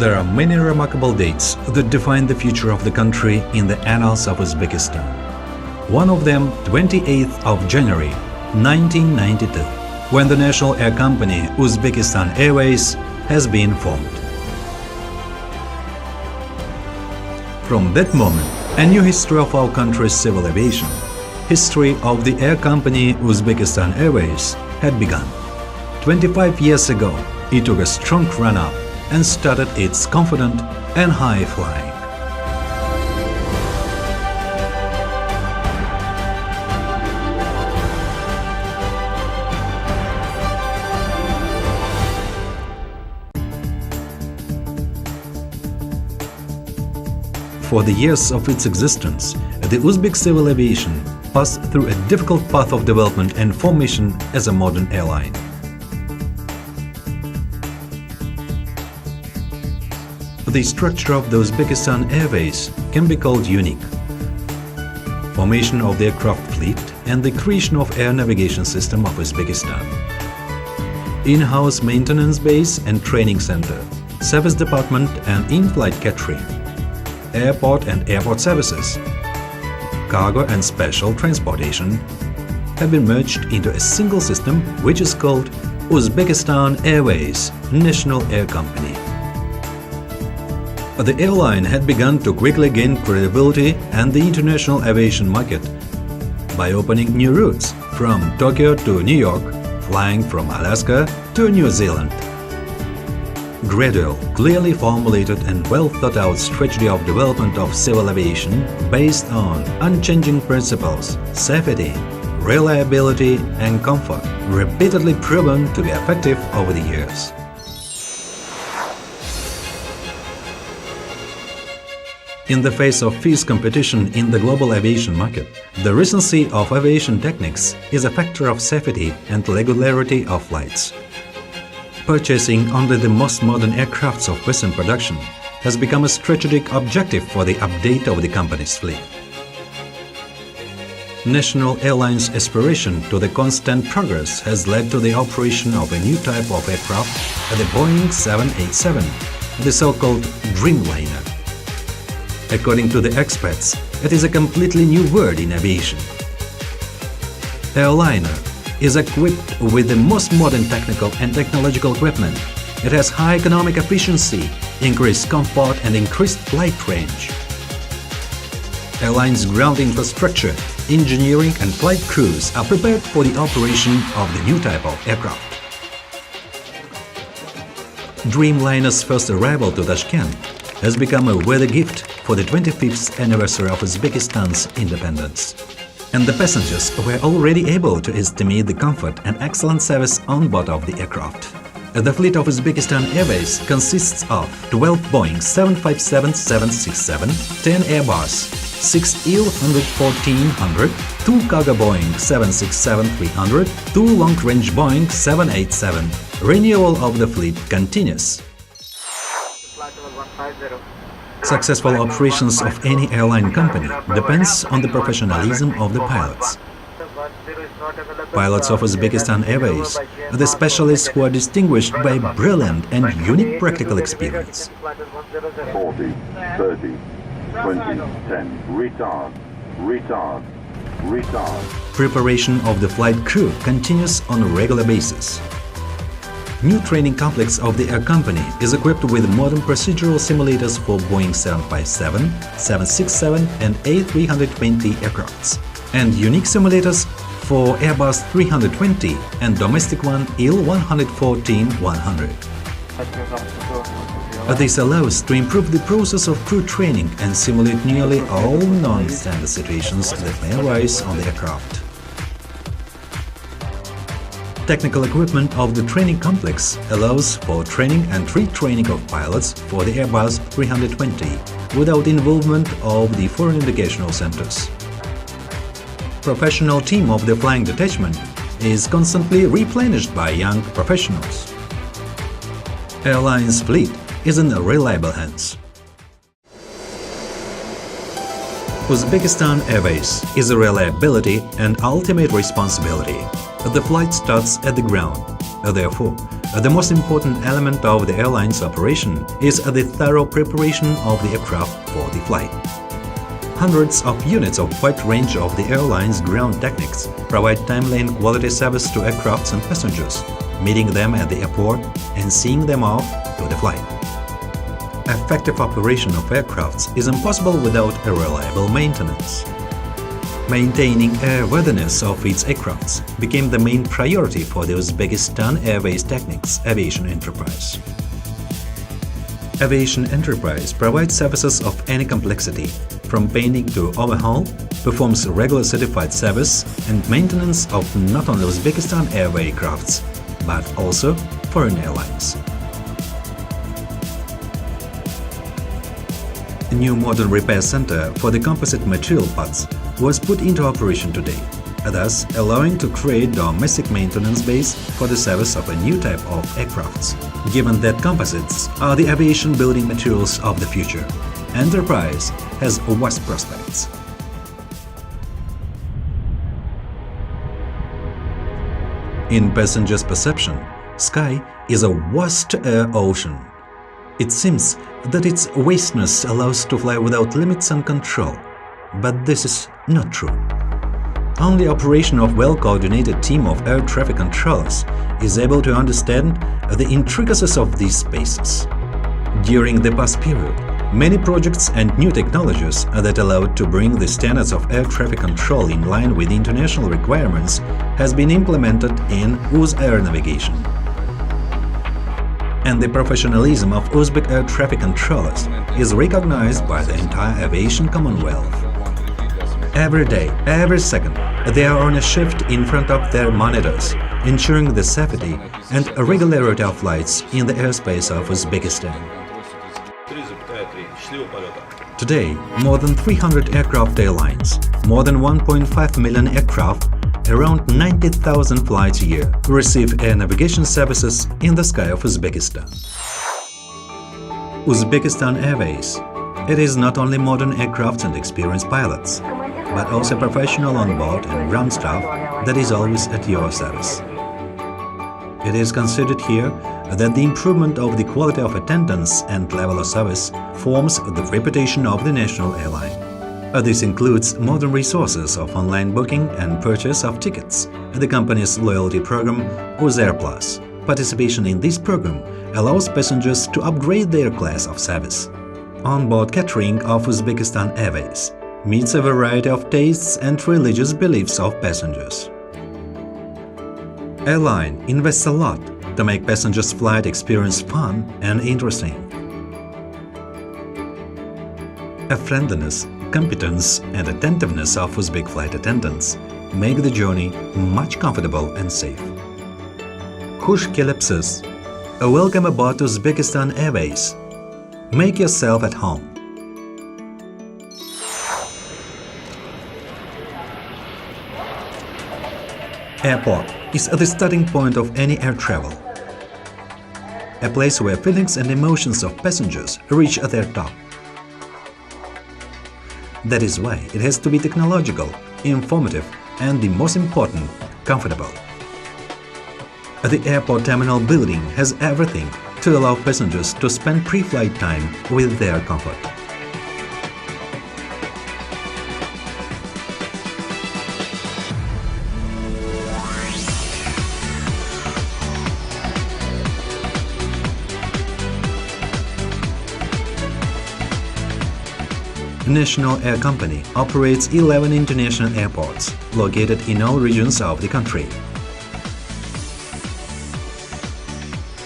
There are many remarkable dates that define the future of the country in the annals of Uzbekistan. One of them, 28th of January 1992, when the national air company Uzbekistan Airways has been formed. From that moment, a new history of our country's civil aviation, history of the air company Uzbekistan Airways, had begun. 25 years ago, it took a strong run-up and started its confident and high flying. For the years of its existence, the Uzbek civil aviation passed through a difficult path of development and formation as a modern airline. The structure of the Uzbekistan Airways can be called unique. Formation of the aircraft fleet and the creation of air navigation system of Uzbekistan. In-house maintenance base and training center, service department and in-flight catering, airport and airport services, cargo and special transportation have been merged into a single system which is called Uzbekistan Airways National Air Company. The airline had begun to quickly gain credibility and the international aviation market by opening new routes from Tokyo to New York, flying from Alaska to New Zealand. Gradual, clearly formulated and well-thought-out strategy of development of civil aviation based on unchanging principles, safety, reliability and comfort, repeatedly proven to be effective over the years. In the face of fierce competition in the global aviation market, the recency of aviation techniques is a factor of safety and regularity of flights. Purchasing only the most modern aircrafts of Western production has become a strategic objective for the update of the company's fleet. National Airlines' aspiration to the constant progress has led to the operation of a new type of aircraft, the Boeing 787, the so-called Dreamliner. According to the experts, it is a completely new word in aviation. Airliner is equipped with the most modern technical and technological equipment. It has high economic efficiency, increased comfort and increased flight range. Airline's ground infrastructure, engineering and flight crews are prepared for the operation of the new type of aircraft. Dreamliner's first arrival to Tashkent has become a weather gift for the 25th anniversary of Uzbekistan's independence. And the passengers were already able to estimate the comfort and excellent service on board of the aircraft. The fleet of Uzbekistan Airways consists of 12 Boeing 757-767, 10 Airbus 6 EL-114-100, 2 cargo Boeing 767-300, 2 long-range Boeing 787. Renewal of the fleet continues. Successful operations of any airline company depends on the professionalism of the pilots. Pilots of Uzbekistan Airways are the specialists who are distinguished by brilliant and unique practical experience. 40, 30, 20, 10, retard. Preparation of the flight crew continues on a regular basis. New training complex of the air company is equipped with modern procedural simulators for Boeing 757, 767 and A320 aircrafts, and unique simulators for Airbus 320 and domestic one EL-114-100. This allows to improve the process of crew training and simulate nearly all non-standard situations that may arise on the aircraft. Technical equipment of the training complex allows for training and retraining of pilots for the Airbus 320 without involvement of the foreign educational centers. Professional team of the flying detachment is constantly replenished by young professionals. Airline's fleet is in reliable hands. Uzbekistan Airways is a reliability and ultimate responsibility. The flight starts at the ground. Therefore, the most important element of the airline's operation is the thorough preparation of the aircraft for the flight. Hundreds of units of wide range of the airline's ground techniques provide timely and quality service to aircrafts and passengers, meeting them at the airport and seeing them off to the flight. Effective operation of aircrafts is impossible without a reliable maintenance. Maintaining airworthiness of its aircrafts became the main priority for the Uzbekistan Airways Technics aviation enterprise. Aviation enterprise provides services of any complexity, from painting to overhaul, performs regular certified service and maintenance of not only Uzbekistan Airways aircrafts, but also foreign airlines. A new modern repair center for the composite material parts was put into operation today, thus allowing to create domestic maintenance base for the service of a new type of aircrafts. Given that composites are the aviation building materials of the future, enterprise has vast prospects. In passengers' perception, sky is a vast air ocean. It seems that its vastness allows to fly without limits and control, but this is not true. Only operation of well-coordinated team of air traffic controllers is able to understand the intricacies of these spaces. During the past period, many projects and new technologies that allowed to bring the standards of air traffic control in line with international requirements has been implemented in Uz air navigation. And the professionalism of Uzbek air traffic controllers is recognized by the entire aviation commonwealth. Every day, every second, they are on a shift in front of their monitors, ensuring the safety and regularity of flights in the airspace of Uzbekistan. Today, more than 300 aircraft airlines, more than 1.5 million aircraft, around 90,000 flights a year receive air navigation services in the sky of Uzbekistan. Uzbekistan Airways. It is not only modern aircraft and experienced pilots, but also professional on-board and ground staff that is always at your service. It is considered here that the improvement of the quality of attendance and level of service forms the reputation of the national airline. This includes modern resources of online booking and purchase of tickets, the company's loyalty program Uzair Plus. Participation in this program allows passengers to upgrade their class of service. On-board catering of Uzbekistan Airways meets a variety of tastes and religious beliefs of passengers. Airline invests a lot to make passengers' flight experience fun and interesting. A friendliness, competence and attentiveness of Uzbek flight attendants make the journey much comfortable and safe. Khush kelipsiz. Welcome aboard to Uzbekistan Airways. Make yourself at home. Airport is the starting point of any air travel. A place where feelings and emotions of passengers reach their top. That is why it has to be technological, informative and the most important, comfortable. The airport terminal building has everything to allow passengers to spend pre-flight time with their comfort. National Air Company operates 11 international airports located in all regions of the country.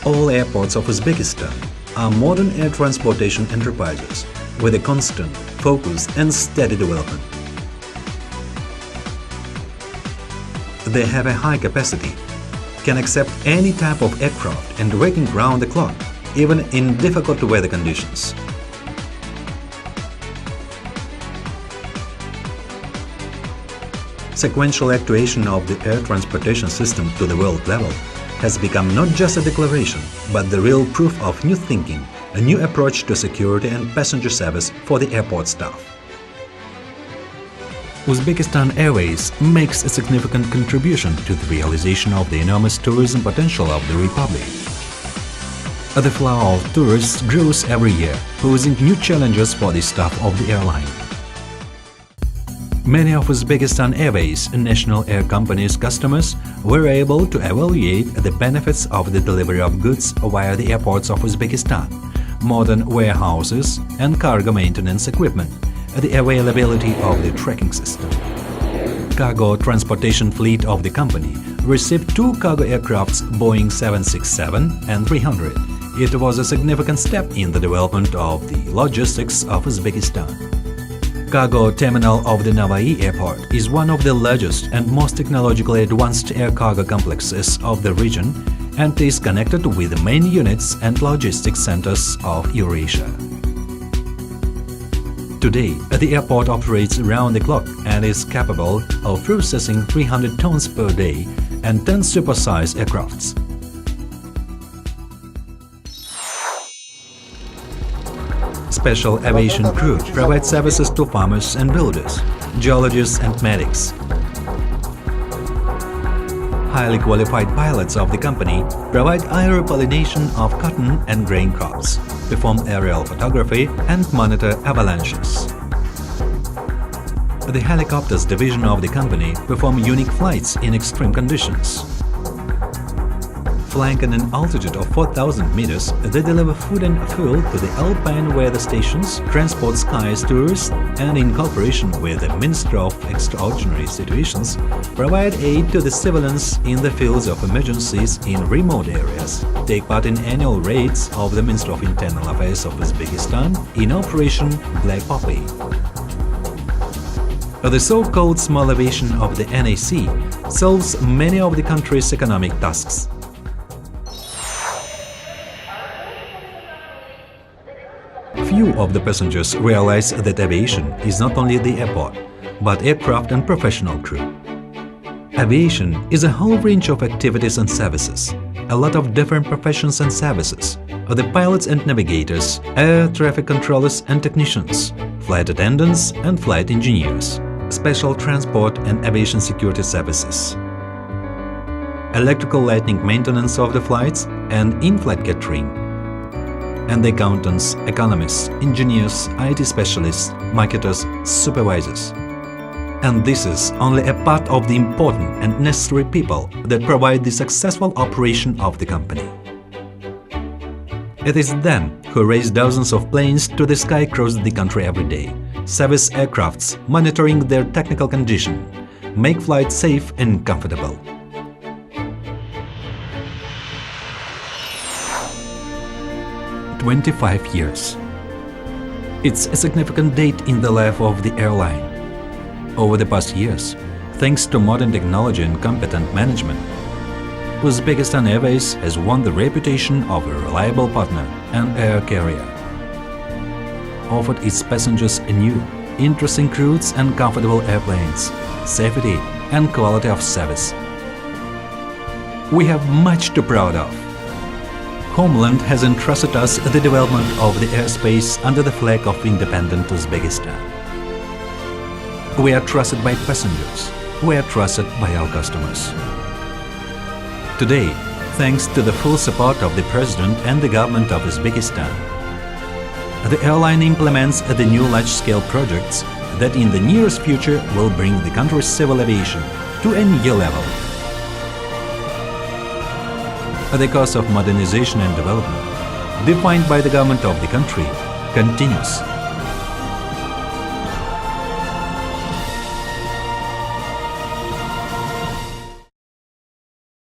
All airports of Uzbekistan are modern air transportation enterprises with a constant, focused and steady development. They have a high capacity, can accept any type of aircraft and working round the clock, even in difficult weather conditions. Sequential actuation of the air transportation system to the world level has become not just a declaration, but the real proof of new thinking, a new approach to security and passenger service for the airport staff. Uzbekistan Airways makes a significant contribution to the realization of the enormous tourism potential of the Republic. The flow of tourists grows every year, posing new challenges for the staff of the airline. Many of Uzbekistan Airways national air company's customers were able to evaluate the benefits of the delivery of goods via the airports of Uzbekistan, modern warehouses and cargo maintenance equipment, the availability of the tracking system. Cargo transportation fleet of the company received 2 cargo aircrafts Boeing 767 and 300. It was a significant step in the development of the logistics of Uzbekistan. Cargo terminal of the Navai airport is one of the largest and most technologically advanced air cargo complexes of the region and is connected with the main units and logistics centers of Eurasia. Today, the airport operates around the clock and is capable of processing 300 tons per day and 10 supersized aircrafts. Special aviation crew provides services to farmers and builders, geologists and medics. Highly qualified pilots of the company provide aeropollination of cotton and grain crops, perform aerial photography and monitor avalanches. The helicopters division of the company perform unique flights in extreme conditions. Flying at an altitude of 4,000 meters, they deliver food and fuel to the Alpine weather stations, transport skies tourists, and in cooperation with the Ministry of Extraordinary Situations, provide aid to the civilians in the fields of emergencies in remote areas, take part in annual raids of the Ministry of Internal Affairs of Uzbekistan in Operation Black Poppy. The so-called small aviation of the NAC solves many of the country's economic tasks. Few of the passengers realize that aviation is not only the airport, but aircraft and professional crew. Aviation is a whole range of activities and services, a lot of different professions and services, the pilots and navigators, air traffic controllers and technicians, flight attendants and flight engineers, special transport and aviation security services, electrical lighting maintenance of the flights and in-flight catering, and the accountants, economists, engineers, IT specialists, marketers, supervisors. And this is only a part of the important and necessary people that provide the successful operation of the company. It is them who raise dozens of planes to the sky across the country every day, service aircrafts, monitoring their technical condition, make flights safe and comfortable. 25 years. It's a significant date in the life of the airline. Over the past years, thanks to modern technology and competent management, Uzbekistan Airways has won the reputation of a reliable partner and air carrier, offered its passengers a new, interesting routes and comfortable airplanes, safety and quality of service. We have much to be proud of. Homeland has entrusted us the development of the airspace under the flag of independent Uzbekistan. We are trusted by passengers. We are trusted by our customers. Today, thanks to the full support of the President and the government of Uzbekistan, the airline implements the new large-scale projects that in the nearest future will bring the country's civil aviation to a new level. The course of modernization and development, defined by the government of the country, continues.